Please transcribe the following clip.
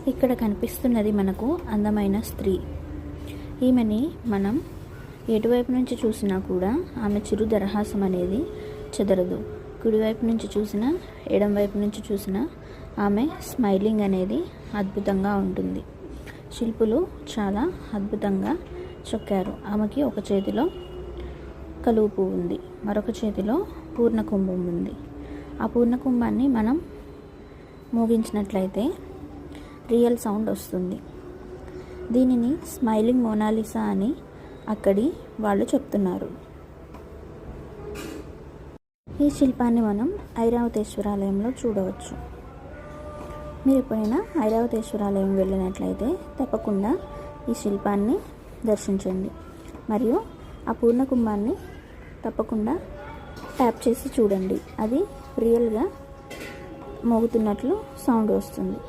ఇక్కడ కనిపిస్తున్నది మనకు అందమైన స్త్రీ. ఈమెని మనం ఎటువైపు నుంచి చూసినా కూడా ఆమె చిరు దరహాసం అనేది చెదరదు. కుడివైపు నుంచి చూసినా, ఎడం వైపు నుంచి చూసినా ఆమె స్మైలింగ్ అనేది అద్భుతంగా ఉంటుంది. శిల్పులు చాలా అద్భుతంగా చెక్కారు. ఆమెకి ఒక చేతిలో కలువ పువ్వు ఉంది, మరొక చేతిలో పూర్ణకుంభం ఉంది. ఆ పూర్ణకుంభాన్ని మనం మోగించినట్లయితే రియల్ సౌండ్ వస్తుంది. దీనిని స్మైలింగ్ మోనాలిసా అని అక్కడి వాళ్ళు చెప్తున్నారు. ఈ శిల్పాన్ని మనం ఐరావతేశ్వరాలయంలో చూడవచ్చు. మీరు ఎప్పుడైనా ఐరావతేశ్వరాలయం వెళ్ళినట్లయితే తప్పకుండా ఈ శిల్పాన్ని దర్శించండి. మరియు ఆ పూర్ణకుంభాన్ని తప్పకుండా ట్యాప్ చేసి చూడండి. అది రియల్గా మోగుతున్నట్లు సౌండ్ వస్తుంది.